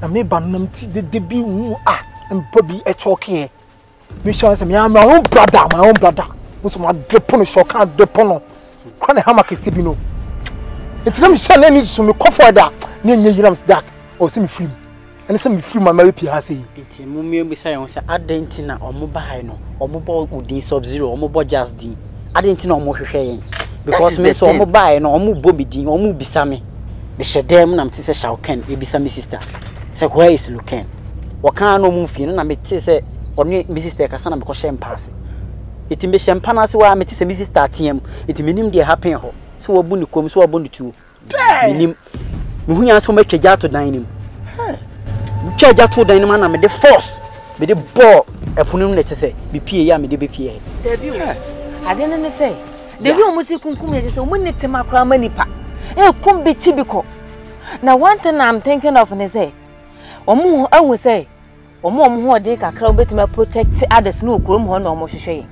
na me ba nam ti de bi wu mpa bi e choke me sure say me am my own brother muso ma depo no shoka depo no kwa na hama kesi bi no etina me sure na ni so me kofo da na nye yiram dak o se me film ene se me film ma be pia ha sei enti mu me bi say won say adentina omo ba hai no omo bo udi sub-zero omo bo just din adentina omo hwehwe yen because me so omo ba hai no omo bo bidin omo bisa me be shedem na mti say shauken e bisa me sister say where is Luken waka no mu fi no na me ti say oni me sister kasa na me ko share pass iti me shempa na se wa me ti say me sister atiem iti menim de happen ho so wabu ni kom so wabu ni tuo menim me hunya so matwa to dan nim twa to dan nim na me de force me de ball epunum na che say be pie ya me de be pie debi ade ne say debi o musi kunkum ya say o mun netem akra manipa kum be tibiko now one thing I'm thinking of is say omo I will say omo ho de kakra obetima protect others no okrom ho na omo hwehwe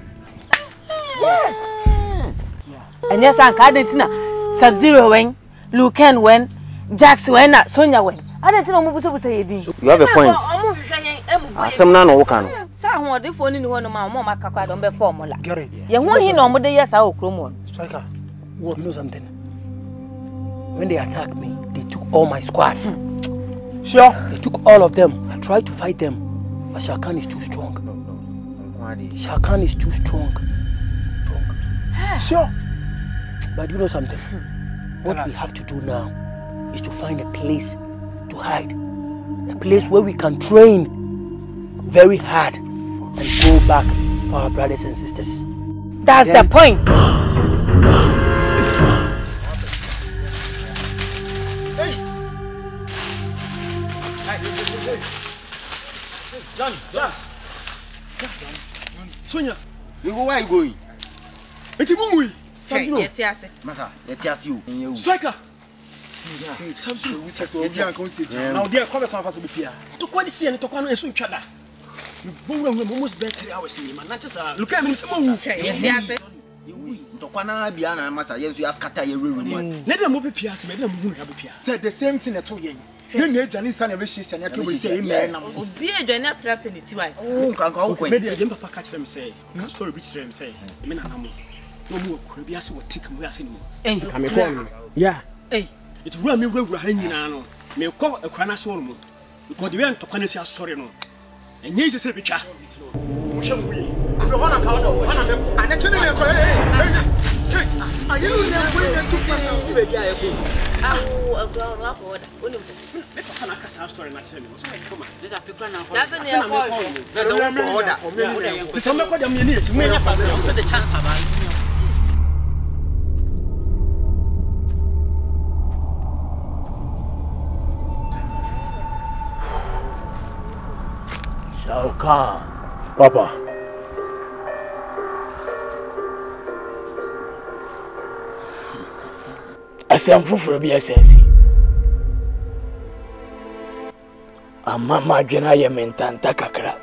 yes and yes an ka dentina sub-zero when Luken when Jax when na Sonya when adentina omo buso yedi you have a point asem na no wo kan sa ho de phone ni ho no ma omo makakwa do be formula get it ye ho hi na omo de yes a okrom ho striker what know something when they attacked me they took all my squad sure they took all of them I tried to fight them but Shakan is too strong Shakan is too strong sure but you know something what we have to do now is to find a place to hide a place where we can train very hard and go back for our brothers and sisters that's the point John. Sonia, where are you going? It's a movie. Masa, let's you. Striker. Now, dear, come some of us will be here. To quite see and to come and swim each other. Almost 3 hours in my look at me some more. To Kwana Biana, Massa, yes, you ask Kata, you ruin. Let them move Pias, made them move. Said the same thing at all. You need Janice and every season, and you will say, man, be a Jana trap in its wife. Oh, can't go away. Maybe I didn't catch them say, can't story which them say, Minamo. No more, could be as what tick we are seeing. I'm a call. Yeah, it's run me where we're hanging on. May call a Kwana Solomon because the went to Kwanesi story. No, and here's a picture. Shall we? I'm the one account of one of them. And actually, I you know, they're too fast. Oh, a ground up order. Story not telling us. Come on, there's a people now. There's a order. There's a order. The chance about Shaukan, Papa. I say I'm full for a BSS. Mama dwena ye mentanta kakra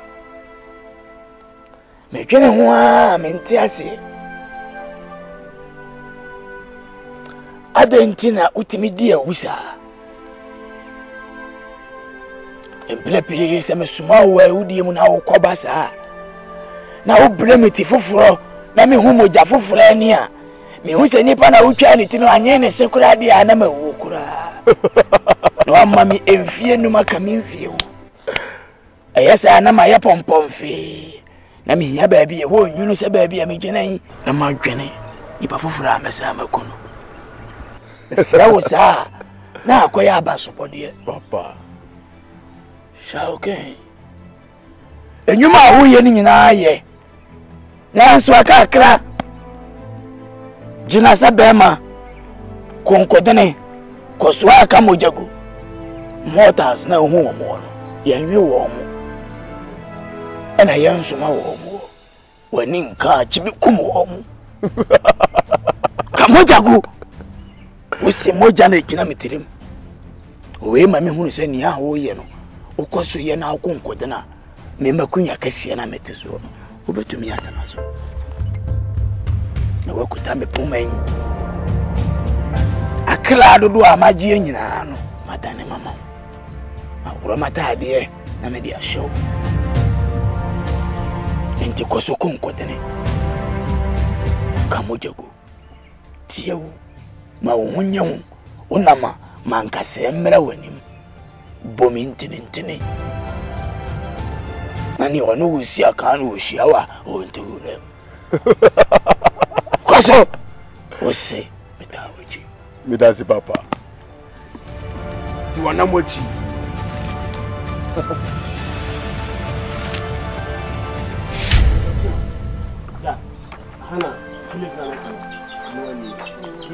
me dwene ho a menti ase adentina utimi dia wusa emplepi se me suma wo udi mu na wo koba sa na wo blemiti foforo na me hu moja foforo ani a me hu se nipa na wutwa ni tino anye ne sekura dia na mawu kura no amma mi enfie no maka mi enfie ho ayesa na ma ya pompomfe na mi nya baabi e wo nyunu se baabi a mi gwenan na ma dwene ipa foforo amesa makono fra wo sa na akoya abasopode papa Shaukan enyuma wo ye ni nyina ye na nso akakra jina sabema konkodene koswa aka mojago motas na hu wo mo no yanwe wo mo ana yansoma wo mo wani nka chibi kum wo mo kamojago wosi moja na gina mitirim we ma me hunu se ni ha wo ye no ukoso ye na akonkodena me makunya kase na meteso no obetumi atanaso na wakuta me poman akla dodo amagie nyina no madane mama Ramata dear, na me dia show. Enti koso konkotene. Kamojago. Tiawu. Ma wonyawu. Onama mankase mmra wanim. Bomi ntini. Nani wanu wusi aka no hyiawa o ntewure. Koso. Ose metawaji. Midasi papa. You wana mochi. Yeah. Hana, please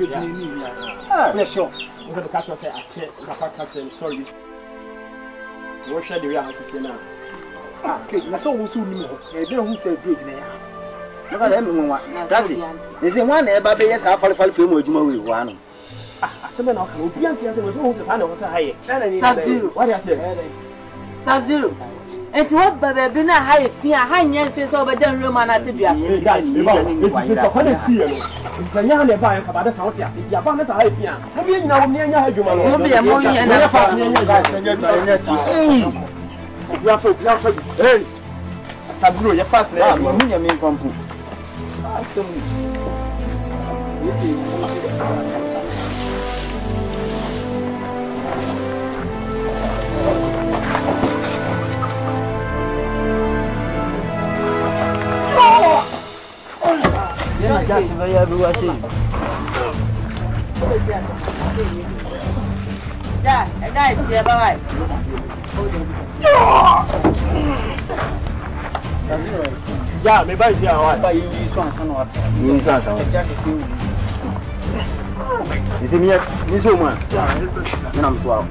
yeah, sure. I'm going to catch us at sorry. What shall you have to now? Okay, that's all we soon know. I don't who said bridge there. Never let me one. That's it. There's a one ever be yes, I'll fall film with you one. Someone else will be empty as it was all the final was a high. Sub-Zero. What I said? Sub-Zero. And what baby been a high fear, high yes, over the room and I said, you it's a young buyer about the house. It's a bonnet. I fear. Have you know near you? Will be a more and hey, Sub-Zero, your first name, you come. Just very everyone see. Yeah, guys, yeah, bye. Yeah, maybe I see how I You see me, this woman. And I'm 12.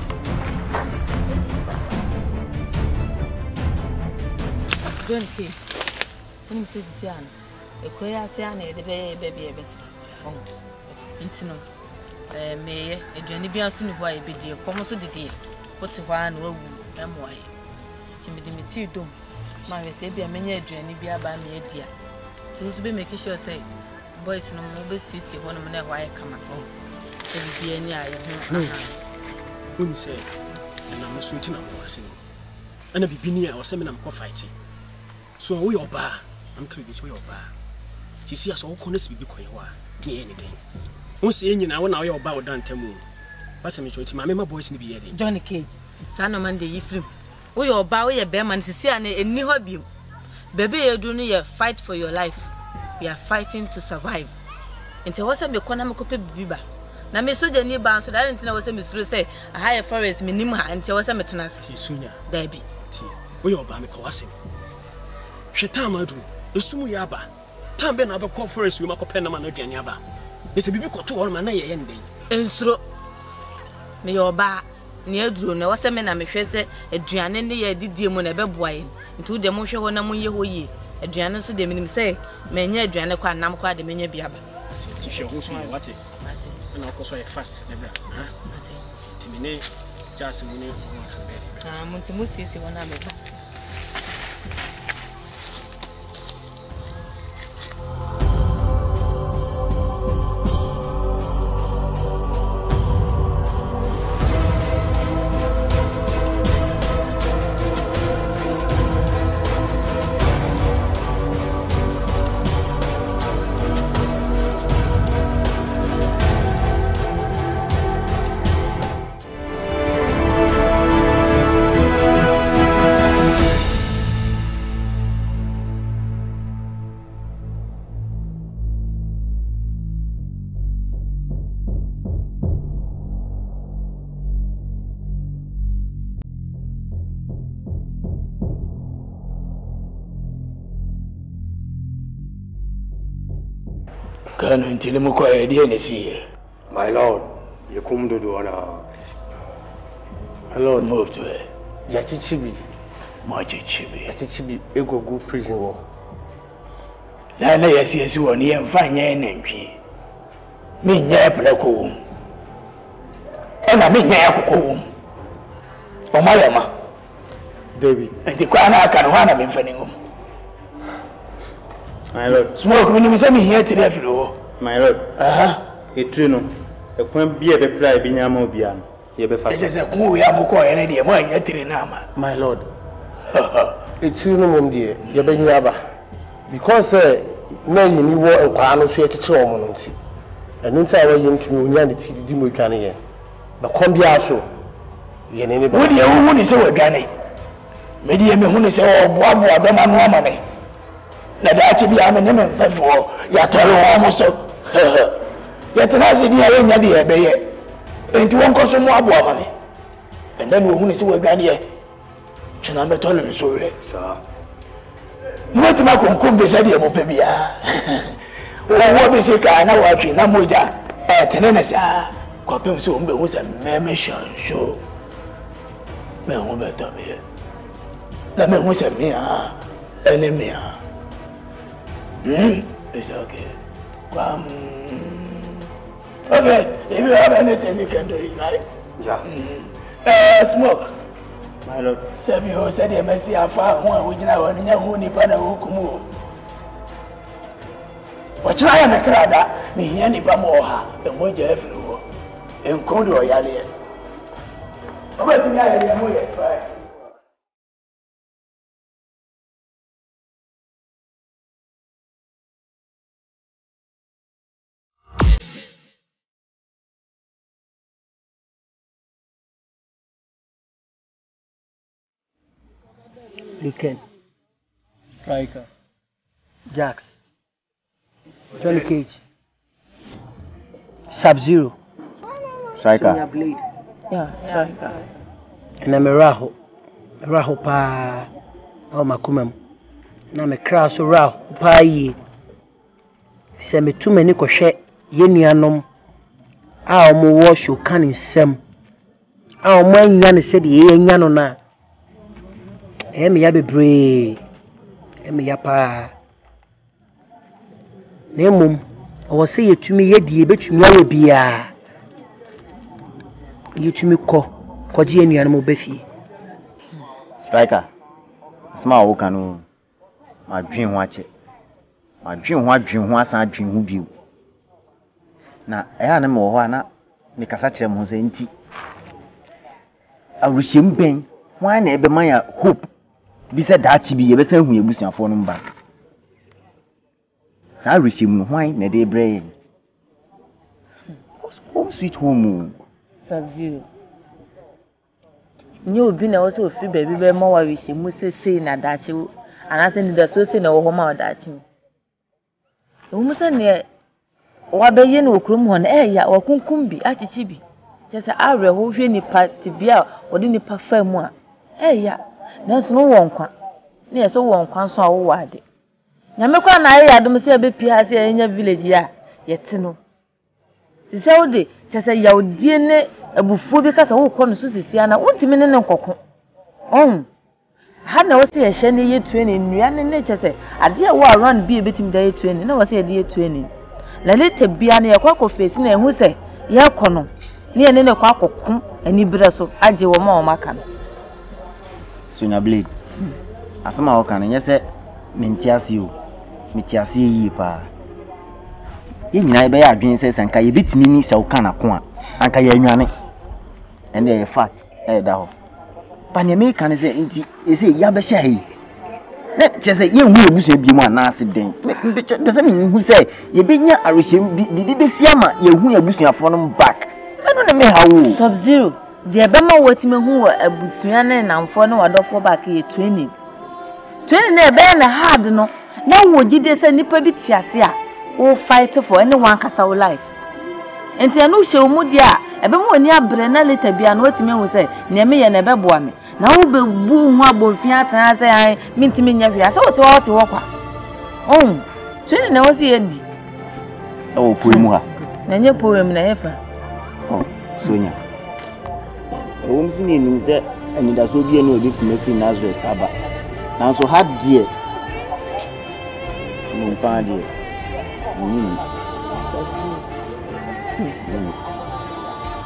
Don't see. When you see the Equia Siana, the baby a bit. Oh, Intino. May a Janibian soon why be dear, almost a dear. What a one will am why. Timidity dum. My Sabia many a Janibia by me a dear. So this be making sure say, boys no mobile sister, one of them why I come at home. There will be any eye. Wouldn't say, and I'm a shooting up was and a beginning or seminar fighting. So we are bar. I'm clearly to your bar. She see us all corners be because you are near anything. Won't say any now when I are about done temu. What's a mutual to my member boys in the beard? Johnny Cage, son of Monday, you flew. We are bow your bearman to see a new hobby. Baby, you're doing your fight for your life. We are fighting to survive. Until what's a economical biba. Now, Miss Soja nearby, so that I didn't know what Miss Rose say. A higher forest minima until what's a metanasi sooner. Debbie, we are by me coassing. Shetamadu, the Sumuyaba. Tamben of a conference with Macopenam and Janiaba. It's a biblical to all my ending. And so, may your bar near Drew, no was a man, I'm a shazzy, a Drian near Didier a beboy, into the motion when I'm ye. A Drian so the minimum say, Many Driana qua Namqua de Menia Biaba. If you're who's my what it, and I'll also a fast never. Timine, just a minute. Montemusi is one I'm a Until the Mukoya DNC. My lord, you come to do honor. My lord moved to it. Yachichibi, Yachichibi, Ego go prison war. Lana, yes, you are near and fine energy. Me, near Placo. And I mean, near Coco. Oh, my Emma. David, and the crown I can run him in Fenningham. My lord, smoke when you send me here to the floor. My lord, a trino, a point be a reply being a mobian. You be fast. It is a cool way I'm going to the My lord. It's no mum dear. You be never. Because men you war and Quano sweat to Romancy. And inside you to me, and it's the Dimukani. But come be also. What do you want to say with Granny? Maybe I'm going to say, oh, what more than one woman. Now that you be a minimum for your total almost so. Yet, as if you are in the bay, and you won't cost some more woman. And then we're going to see what Granny. Chanamba told me so, sir. What am I going to be said here, Mopebia? What is it? I know what you know, Moja. Tenenessa, Copim soon was a mission show. Men won't better me. Let me was a mere enemy. It's okay. Okay, if you have anything you can do it, right? Yeah. Smoke. My lord. Sabi said you must see how far one which now and who Nipana will come. What I am a crowd, me any Pamoha, and what you have in Kondo Yali. What do I Liken, Striker, Jax, Johnny Cage, Sub-Zero, Striker. Blade. Yeah, Striker. And I'm a Raho pa, oh my kumam. Na me crash Raho pa ye. Se me too many koshe, yenuanom. A omo wash you can in sem. A omo yan said ye yano na. Emi ya bebre. Emi ya pa. Na mum, o say yetumi yedi betumi awe bia. Yetumi koji enuanom befi. Striker. Small wo kanu. My dream watch it. My dream asan dream hu biu. Na eya na me wo ho ana me kasa kire mo se nti. Awruhyem ben, wan na ebe man ya hope. Bi se daachi bi ye be san hu ebusuafo no mba. Sa awruhyem no wan na de bre. Home sweet home. Sub-Zero. Nye obi na wo se ofiri baby be ma wa wihye mu sesei na daachi anase ni da so se na wo ho ma daachi. Wo mu se ne wa be ye na okrum ho na ya wakunkum bi achichi bi. Chese awre ho hwe nipa tibia wodi nipa fa mu a ya na so no wonkwa na ye so wonkwa so a wo wade. Nyame kwa na ya adom se be pia se enya village ya yete no. Se wo de chese ya odie ne abufuo bi kasa wo kɔ no so sisia na wontimi ne nkɔko ha na wo se ye hye ne ye training nnua ne chese ade a wo around bi ebetim da ye training na wo se ye de ye training la leta bia na ye kwa kɔ face na ehu se ye kɔ no ne ye ne kwa akɔko ani bere so age wo ma o maka no Sonya Blade. Asema wo kan nye se mentiase o. Metiase yi pa. Ye nyina ye be ya adwen se sanka ye bitimi ni se wo kan ako a anka ye anwane. And the fact da ho. But ne me kan se nti e se ya be hye yi. Je se ye hu ebusu ebiemu ana ase den. Be se me hu se ye be nya arohyem bi be si ama ye hu ebusuafo no back. Eno ne me ha wo. Sub-Zero. The Bema was me who were a busuan and for no other for back here training. Training a bear hard no. Now would you say nipper bit yasia or fight for anyone cast our life? And I know show Mudia, a bemo near Brenna later be an what me will say, near me and a baboame. Now be boom wabble fiat and I say I mean to me near here. So to walk. Oh, training I was the end. Oh, Pumua. And your poem in a heifer. Oh, Sonia. Won si ni nze ani da so bia na obi kuma fi Nazareth aba na so hard die mo pa die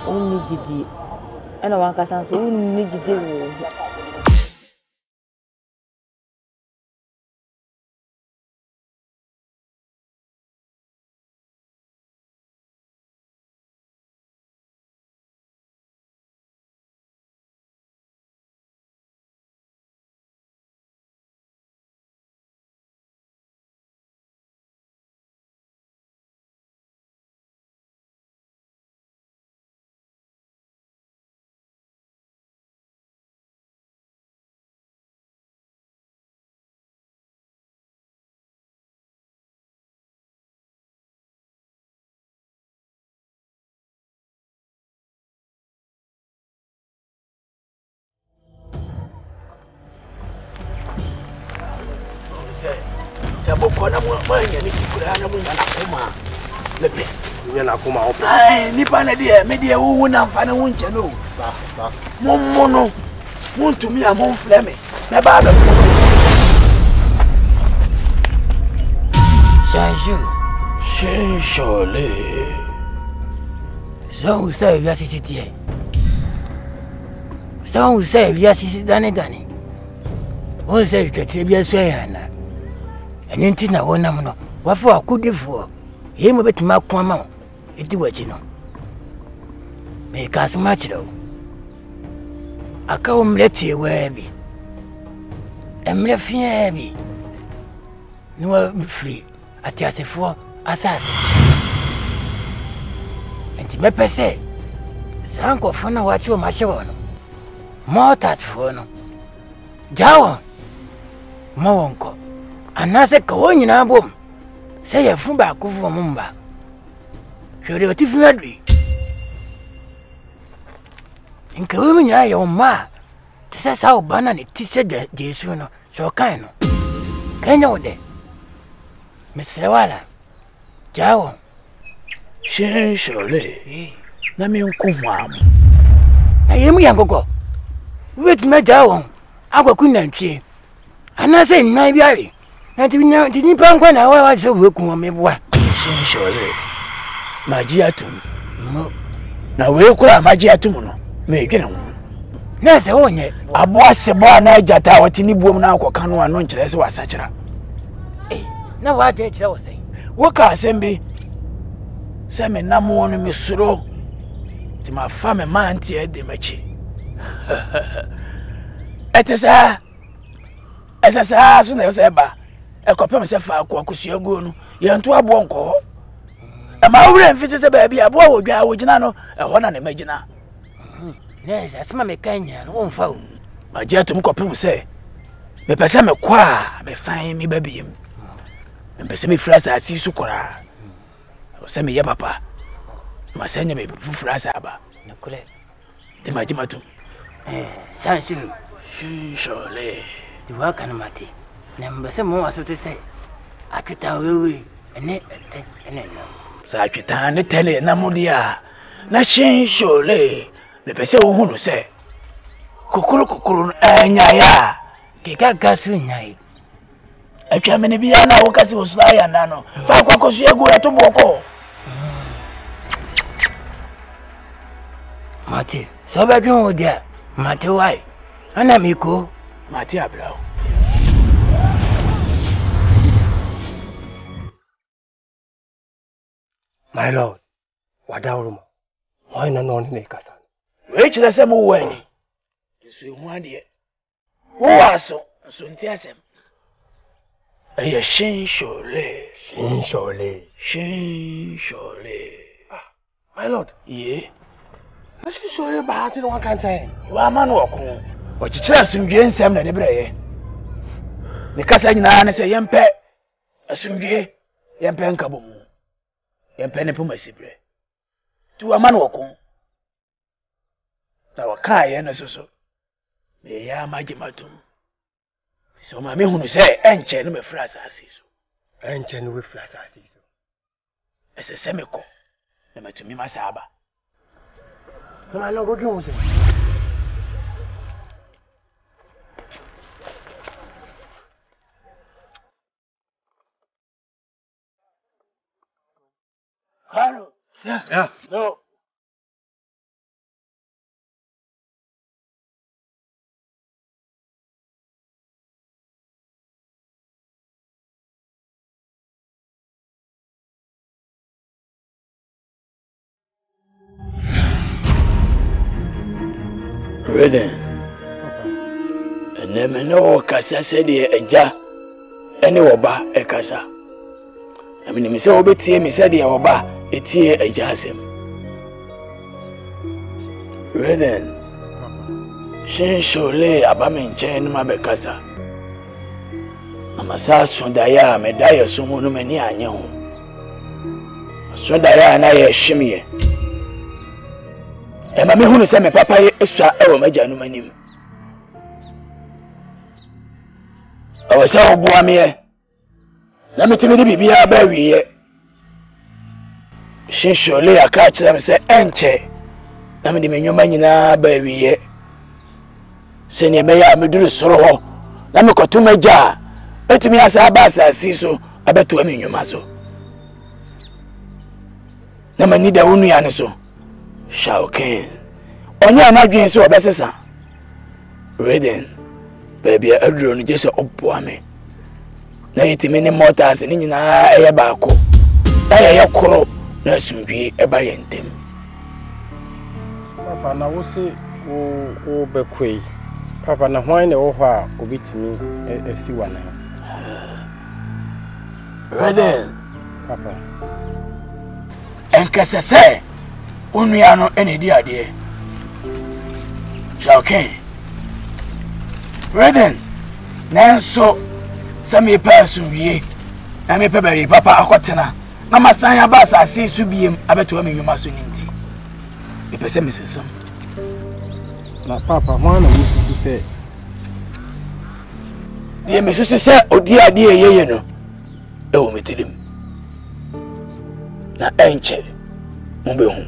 Only gidi ana wan kasan so only gidi wo for na mo anya ni kura na mo nya na koma lepe nya na koma opo ai nipa na de me de wo na mfa na wo nche no sa mo no mo ntumi a mo mfle me na ba ba Change so we say we are CCTV. So we say we are CCTV. We say we are saying and anything na wona mo wa for akudifo ye mo betima kwama eti wachi no me kas match do aka o mleti we bi emle fie bi ni wa free ati asefo asase enti me pese sanko fona wachi o mashe wono motat fono jawo mo wonko anase ka wonyina bom se ye fun ba ko fun mo mba hwere o ti fun adui nke wo nyina ye o ma te se sa obana ne ti se de Jesu no so kan no kenya ode mesewala jawo Shole na mi nkuhwa am na yemu yankoko wet me jawo agwaku nantwie anase nnan biare na ti nipa nkwa na wa so weku me boa Shole maji atum na we kura maji atum no me dwene ho na se wonye abo asebo na ajata wati ni buom na akoka no ano nkyere se wasakira na wa de kire wo sei wo ka asembi se me namo no misuro ti ma fa me manti e de machi etesa esasa so na se ba ekopem se fa akosua go no ye nto abo nko ma wure mfiti se ba bia abo wodwa wogina no eho na ne magina yes asema me kanya no mfa o magia to mkopem se me pese me kwa me san mi babiem me pese me frasa asi sukora o se me ye papa ma sanya me frasa aba nakule te majima to sansu Shole di waka na mate na mbese mo asote se akita wewe ene ete ene no sa atwita ne tele na modia na Shole me pese wo hunu se kokoro anya ya keka gasu nyai atwa me ne bia na wo kasi wo sula ya na no fa kwakosu egu eto boko mate so be dun odia mate wai ana miko mate abrao my lord wadawrumo why na no ne kasa we chira se mo wani so hu ade wo aso so nti asem eye Shole my lord ye Shole ba ati no kan say wa ma no okun o chichira asumdwe nsem na de breye me kasa nyina ne se yempe asumdwe yempe nkabomu yempe ne puma sibre tu wa ma no okun na waka ye na soso me ya majimatum so ma me hunu se enche no me frasa asiso enche no we frasa asiso ese semeko na matumi masaba na no go dun se Carlo yeah no Reden eneme no kasa se de eja ene woba ekasa amini mi se obetie mi se de woba etie eja asem Reden Shole abamenche no mabekasa amasa sondaya medaya sumu no mani anye ho sondaya na ye hwimye ema me hunu se me papa ye esua ewo maja no manim awo se oboa me na metimi de bibia ba wiye shinshole aka kyerɛ me sɛ ɛnkyɛ na me de me nnwoma nyinaa ba wiye sɛ ne me ya me duru soro hɔ na me kɔto magya etumi asa ba asasi so abeto me nnwoma so na mani da wonu ya ne so shauken onya na dwen sɛ obɛsesa reden baby aduro no gese oboa me na yitimi ne mortars ne nyinaa ɛyɛ baako na yɛ koro na sumdwe ɛba yɛ ntem papa na wo se wo bekoi papa na hwan ne wo hɔ a obitimi asi wana reden papa enkese sɛ onua no ene di ade shauken reden nanso sɛ me pa sumwie na me pa baby papa akɔtena na masan ya ba asase su biem abeto me nnwuma so ninti e pese me sesam na papa hwan na wo susu sɛ die me susu sɛ odi ade yeye no e wo metirim na enche mo be hu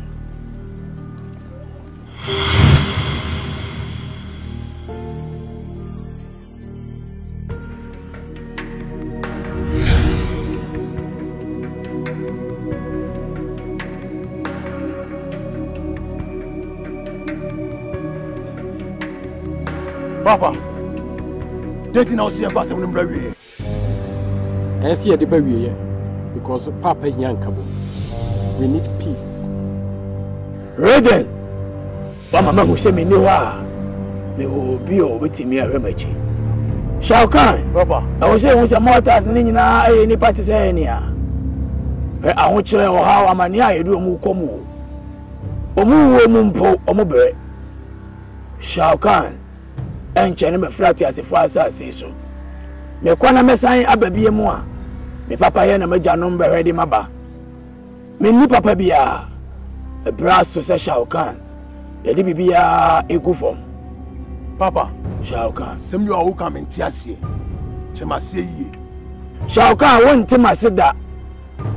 Papa, dating now see fast when I'm ready. I see a debate because Papa Yankabo. We need peace. Reden, Mama who say me no wa, me will be over to me a remedy. Shaukan, Papa, I was saying with a mortars and any party say any. I want you to know how I'm near you do Mukomu. Omu Mumpo, Omube. Shaukan. Enche me flat as if I say so. Me kwana me san ababi mu a me papa ye na magya no mba ready maba. Me ni papa bia e braso se Shaukan. Ye di bibia egu fom. Papa, Shaukan. Sem you a wo ka me ntiasie. Chema se yie. Shaukan won ntimase da.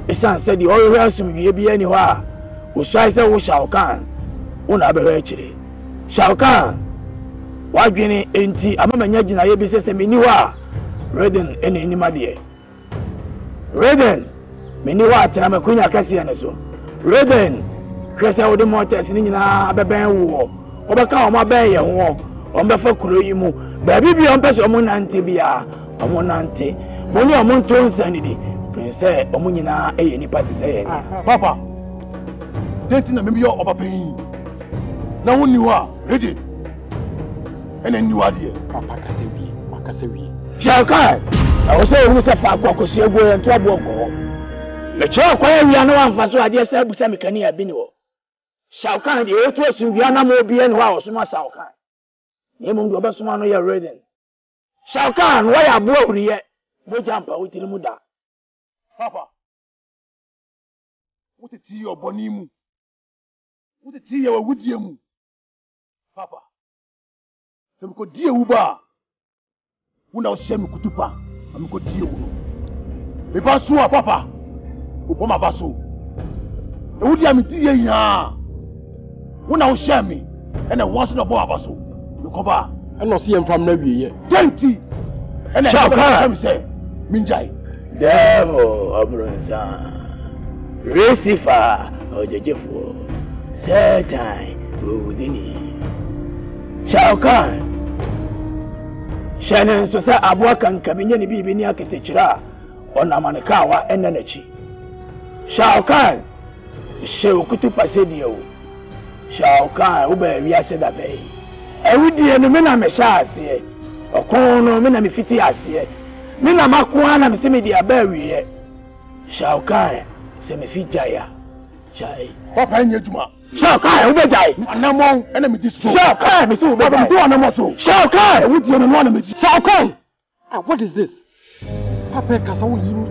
Esan se di o hwe asum wie bia ni ho a wo swai se wo Shaukan. Wo na abehwe akire. Shaukan wadwene enti amamanya gina ye bi sese meni wa reden ene enima de reden meni wa atena makunya kase ne so reden kwese wo de mortars ni nyina abeben wo obeka o ma ben ye ho o mbefa kuro yi mu ba bi o mpese o mu nante bia o mu nante mo ni o mu ntonsa ni di prince o mu nyina eye ni party say Papa, dating na me bi o papa yin. Na woni wa reden ene ni wade Papa kasewi Shaukan I was saying who said Papa kosi ego en to abo ko le che kwa ya na wan faso ade se busa mekani ya bi ni wo Shaukan de o to asu bia na mo bi en ho a osoma Shaukan ne mo ndo obesoma no ya reden Shaukan wa ya bo awriye mo jampa wotiri mu da Papa, what a tea or bonimu? What a tea or woodium? Papa, some could dear Uba. When I was semi kutupa, I'm good dear. The Basua, Papa, Uboma Basu. The Woodiam dear ya. When I was semi, and I was in a Basu, you cover. I don't see him from Navy yet. 20 and I say, Minjai. Devil Abronsa Recifa or Jeffo Sertai Udini Shaukan Shannon Sosa Abuakan Kabini Bibini Architectura on Amanakawa and Nenechi Shaukan Shaukutu Pasedio Shaukan Ube Riaseda Bay. I would be a Mena Meshasi or Kono Mena Mifiti Asie. Mina makwana msemi dia bewi Shaukan semesi jaya jai Papa nye juma Shaukan ube jai anamon ene mi diso Shaukan misi ube jai do anamon so Shaukan we di no na mi Shaukan what is this Papa kasa wo yimi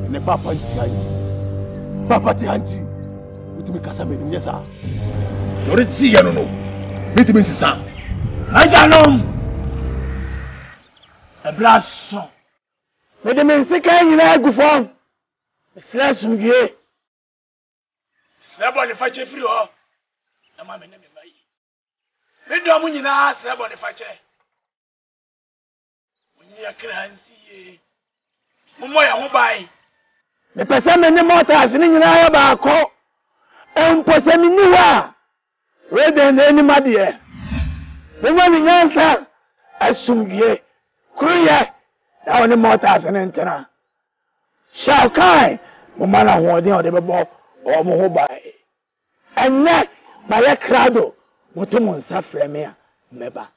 ne papa nti anti papa ti anti utimi kasa me ni yesa dori ti ya no mitimi sisa ajanom Abraço Me de me nsika nyina agu fam. Mesra sumdue. Mesra bo ne fa che firi ho. Na ma me ne me mai. Me do mu nyina sra bo ne fa che. Munyi akra nsiye. Mumo ya ho bai. Me pese me ne motas ni nyina ya ba ko. Empose mi niwa. We de ni madie. Me wa ni nyansa asumdue. Kuruye. Na woni motas ni ntena. Shall kai. Mumana ho de o de bebo o mo ho bai. Enne ba ye krado. Moto nsa freme a meba.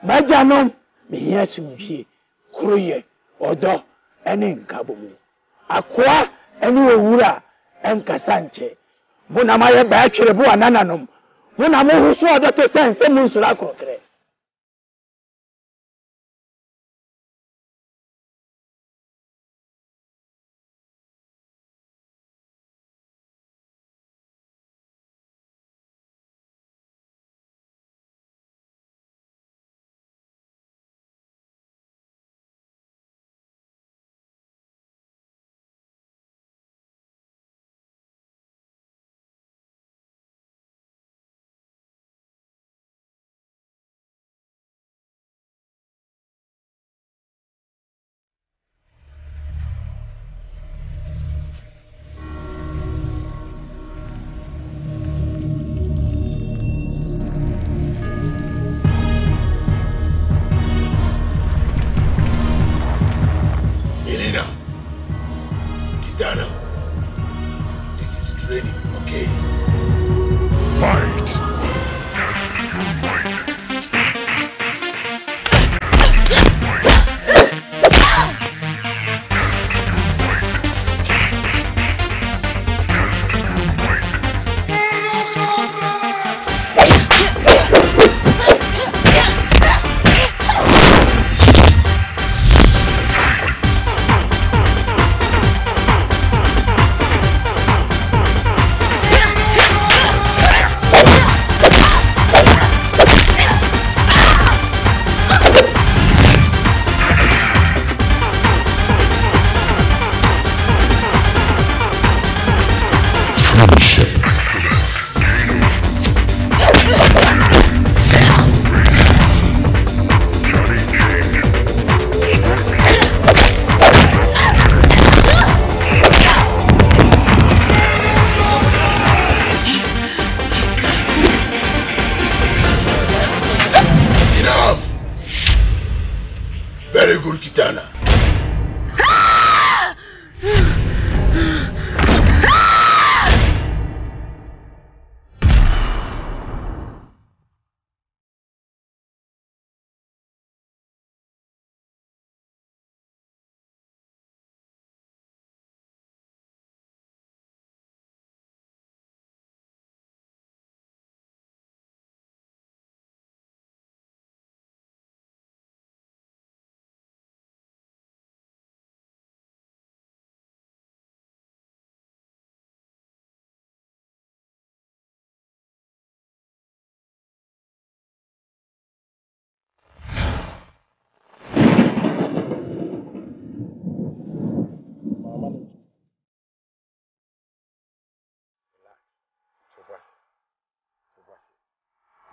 Majanom me hia sumdue. Kuruye. Odo ene nkabomu. Akwa ene owura enkasa nche. Muna ma ye ba twere bu anananom. Muna mo huso odo to sense mu nsura krokre.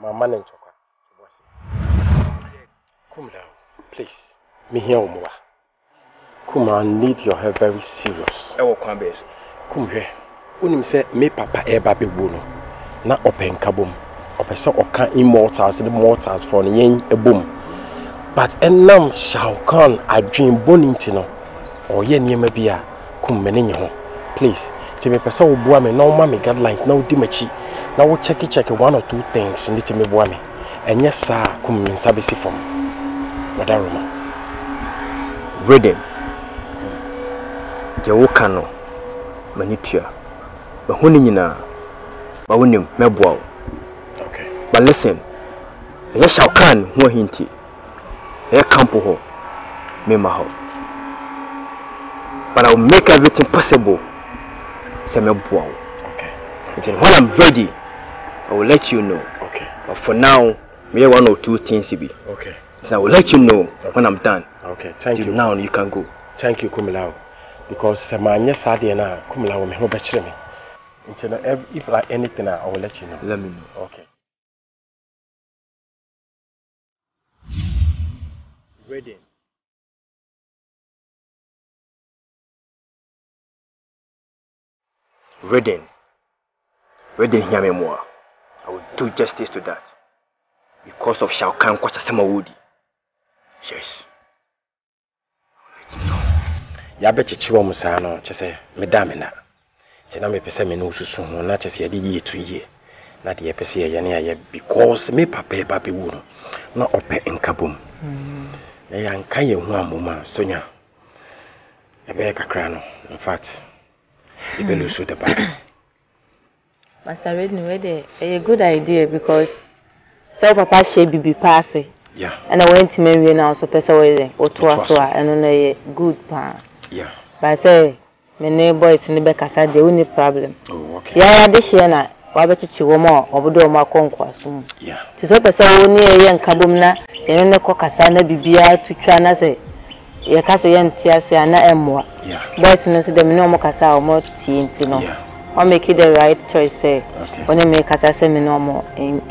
Mama Nenchoka. Come down, please. Me here, Umwa. Come on, I need your help very serious. I will come back. Come here. Unim say me papa eba be bono. Na open kabum. Opesa oka immortals the mortals for yen a boom. But enam shall can I dream bonintino. Or yen yemabia. Come menenye ho. Please. To me pesa wo boa me no ma me guidelines na wo di machi. Na wo check one or two things need to me boa me. Enye sa kum nsa besi fom. Wadaroma. Rhythm. Je wo kano. Manitua. Ba honi nyina. Ba wonim meboa. Okay. But listen. Ye shall can ho hinti. Ye campo ho. Me ma ho. But I will make everything possible. Okay. When I'm ready, I will let you know. Okay. But for now, maybe one or two things to be. Okay. So I will let you know when I'm done. Okay. Thank you. Now you can go. Thank you, Kumilao. Because my yes, I did now. Kumilao, me hope me. If like anything, I will let you know. Let me know. Okay. Reading. Reading, hear me more. I will do justice to that. Because of Shao Kahn, Kumawood. Yes. Ya bet chiwo musano chese medame na chena me pese me no susu ho na chese yade ye to ye na de pese ye ne aye because me papa be wu no na ope nkabom na ya nka ye hu amoma sonya e be kakra no in fact e be lose the party. Master Redney, a good idea because so papa she be passing. Yeah. And I went to marry now so person way or to us and on a good pan. Yeah. But I say my neighbor is in the back as the only problem. Oh, okay. Yeah, this year na wabeti chiwomo obodo ma konkwaso. Yeah. To so person woni e yan kabomna eno ne kokasa na bibia tutwa na say ye kasa ye ntiase ana emwa. Yeah. Boys no so dem no mo kasa o mo tienti no. Yeah. Or make it the right choice say. Okay. When you make kasa say me no mo in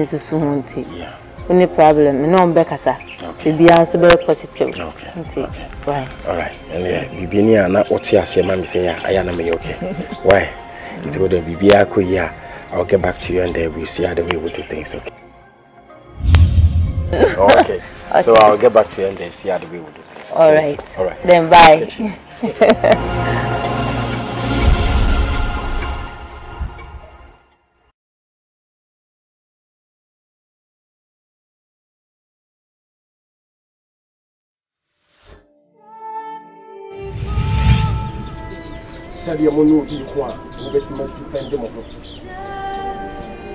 susu hunti. Yeah. Any problem, no bekasa. Okay. Be also very positive. Okay. Okay. Right. All right. And yeah, bibini na oti ase ma me say ya na me okay. Why? It's go the bibia ko ya. I'll get back to you and then we'll see how the way we do things, okay? Okay. So I'll get back to you and then see how the way we do things. Okay? All right. All right. Then bye. Sabi mo no di ko a wo beti ma defend mo ho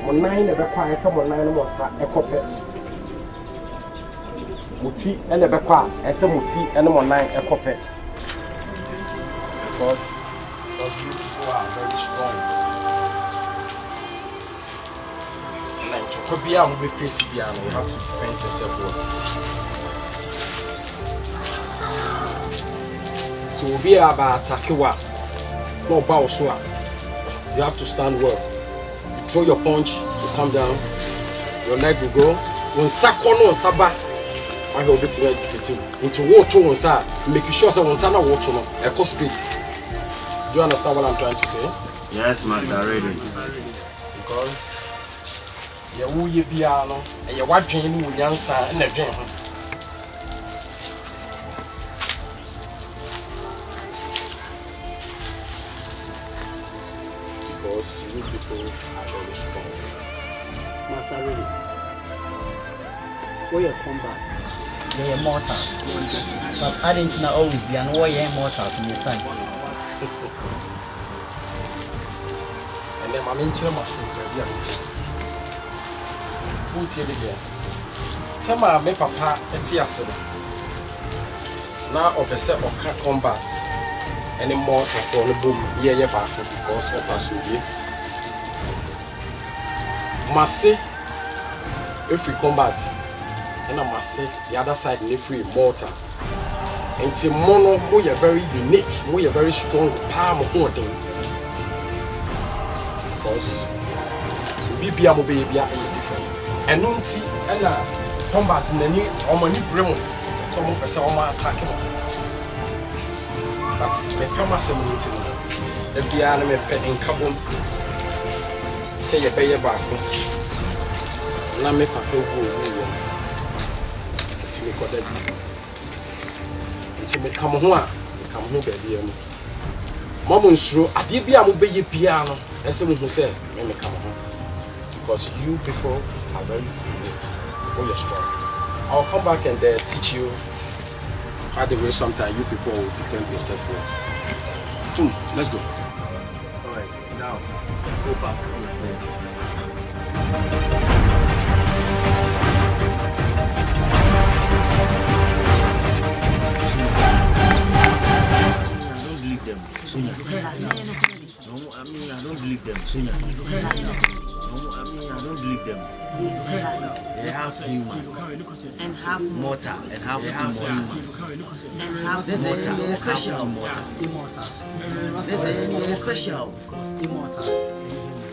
mo nan na be kwa e ka mo nan no mo sa e kope muti e na be kwa e se muti e na mo nan e kope because you are very strong and to ko bia wo be face bia no you have to defend yourself well. So be about attack no bow so you have to stand well. You throw your punch, you come down, your leg will go. When sakono saba, I will be to defeat into water on sa, make sure that when sana water no, I go straight. Do you understand what I'm trying to say? Yes, Master, ready. Because you who you be no, and you watching you nyansa and the dream. Because you people are very strong. Master Ray, we are combat. They are mortals. But I didn't know always be an warrior mortals in your son. And then I'm in Chilmas. Who's here again? Tell my papa a teaser. Now, of the set of combat. Any more for the boom, yeah, because of us. Must say, if we combat, and I must say, the other side, if we mortar. And Timono, we are very unique, we are very strong, palm of one thing. Because we be a baby, and don't see, and combat in the new or my new brim, some of us are attacking. But me pama se muti no e bia na me pe nkabom se ye beye ba ko na me papa go wo ti me koda bi ti me kam ho be bia no mamo nsuro ade bia mo beye bia no e se mo hu se me kam ho because you people are very good. Oh, you're strong. I'll come back and teach you how the way sometimes you people will defend yourself well. Let's go. Alright, now go back on the plane. I don't believe them. Sonia. No, I mean I don't believe them. Sonia. No, I mean I don't believe leave them. They have human and have mortar and have human. There's a special immortals. There's a special immortals.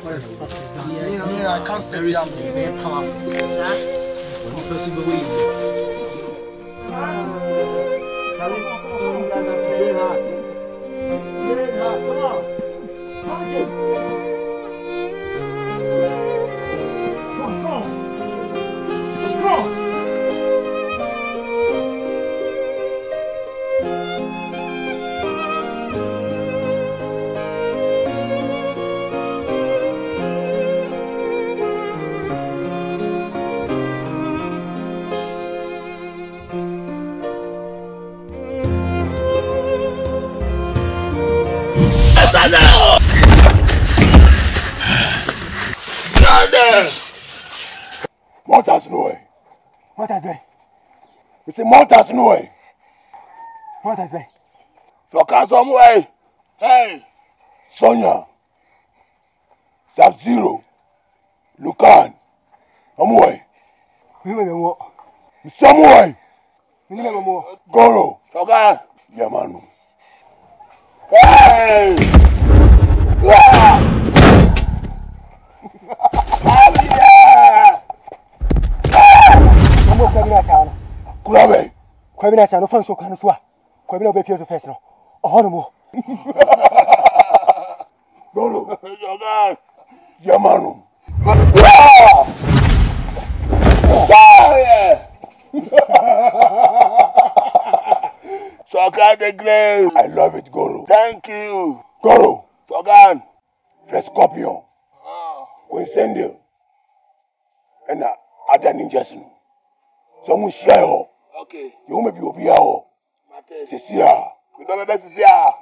Yeah, I can't say I'm very powerful. Mortars no way. Mortars way. We say mortars no way. Mortars way. So can some way. Hey. Sonia. Sub-Zero. Lucan. Way. We may walk. Some way. We never more. Goro. Soga. Yamanu. Hey. Yeah. Kurabe. Kwabina sa no fanso kan so a. Kwabina be pie to first no. Oho no mo. Golo. Joga. Yamanu. Soga the glare. I love it, Goro. Thank you. Goro. Sogan. Fresh Scorpion. Incendio. And other ninjas. Some share ho. Okay. You may be obia ho. Cecilia. You know better Cecilia.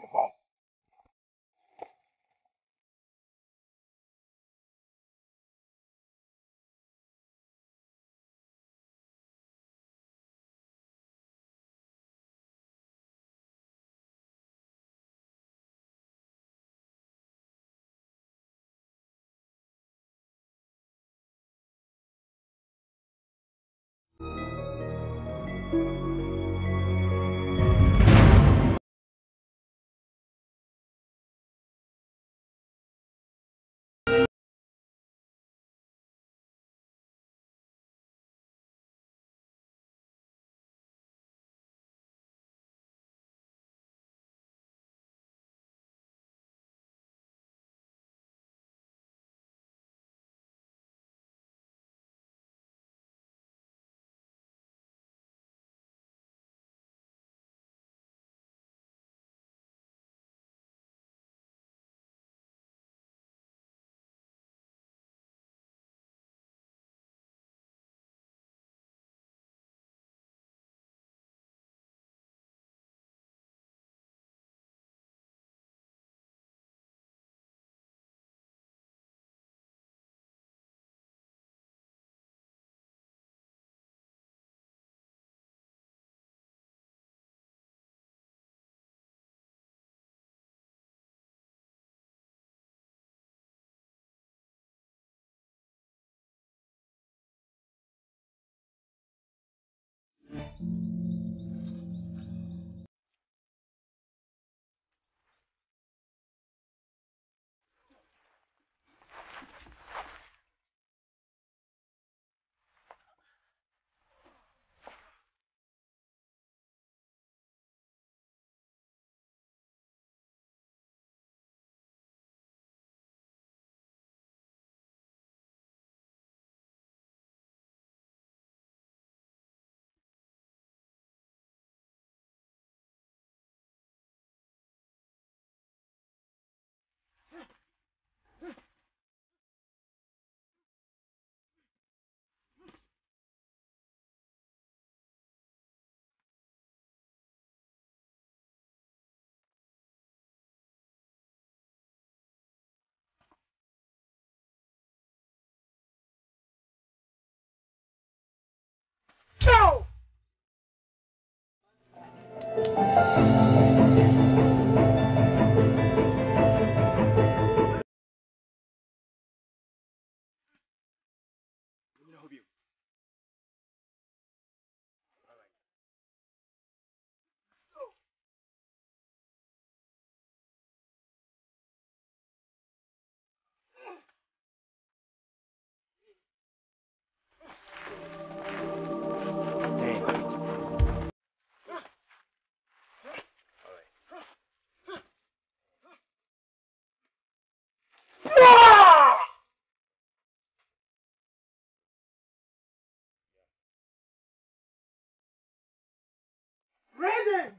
Raiden!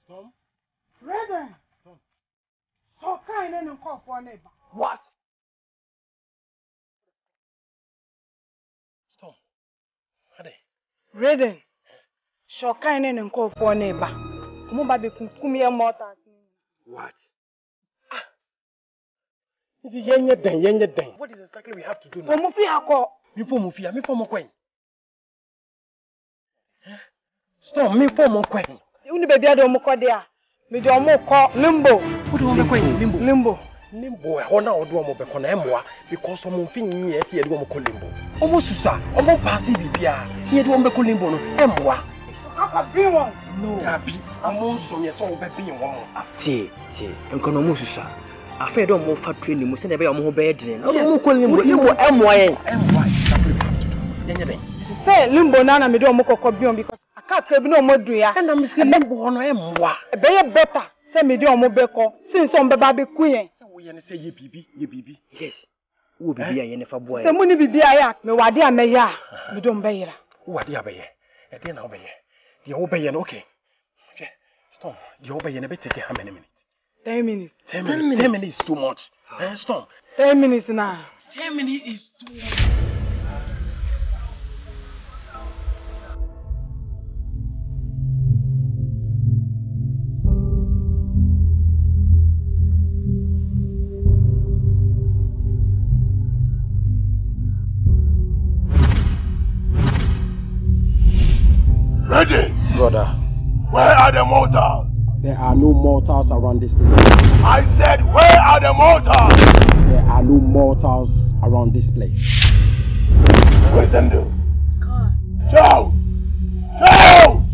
Storm? Raiden! Storm. So kind and call for a neighbor. What? Storm. Hade. Raiden. So kind and call for a neighbor. Mubabi kumkumia mortars. What? What is exactly we have to do now? Storm, me for more coin. You baby, I don't call there. Me do more call limbo. Put on the coin, limbo. Limbo, honor or do more becon because some thing here, here do more limbo. Almost, sir, almost passive BPR. Here do more limbo, Emwa. No, happy. Almost so yes, all baby and one. T, and Konomusa. I fed on more fat training, was never more bed. No, limbo, say limbo nana me do moko kobion because I can't crave no more dria. And I'm saying limbo on emwa. A better better. Say me do mo beko since on baby queen. So we say ye bibi. Yes. Who be here in a boy? Say money be ya me wadi a me ya. Me do mbeyira. Who are the obey? A dinner obey. The obey and okay. Storm, the obey and a bit take how many minutes? 10 minutes. 10 minutes. 10 minutes is too much. Storm. 10 minutes now. 10 minutes is too much. Ready? Brother. Where are the mortals? There are no mortals around this place. I said, where are the mortals? There are no mortals around this place. Where's Endo? Shout! Shout!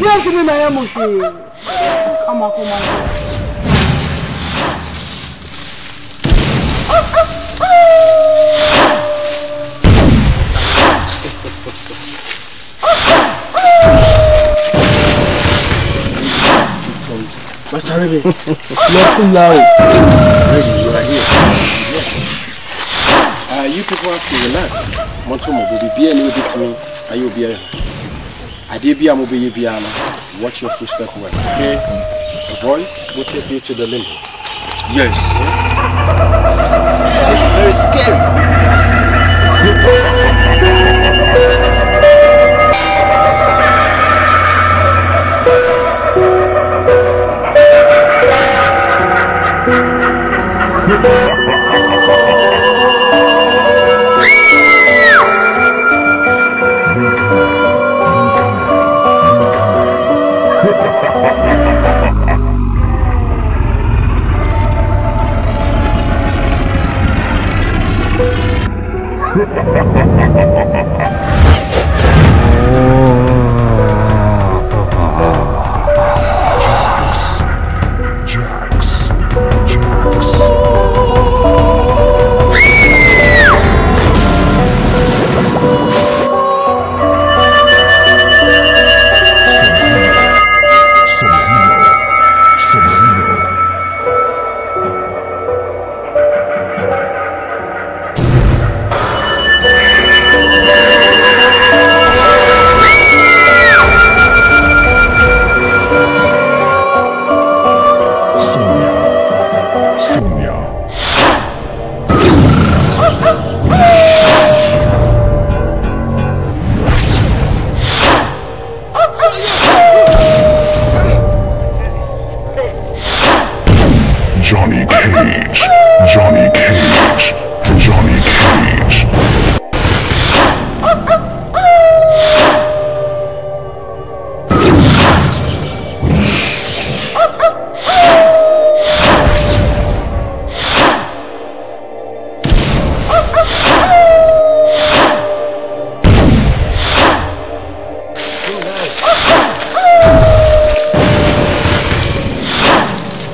Yes, me na yamushi. Come on. Master Rebe, welcome now. Ready, you are here. You people have to relax. Montomo will be a little bit to me. Are you be? I did be a mobile piano. Watch your footstep well, okay? The voice will take you to the limbo. Yes. It's very scary.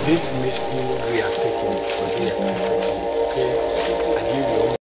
This missed me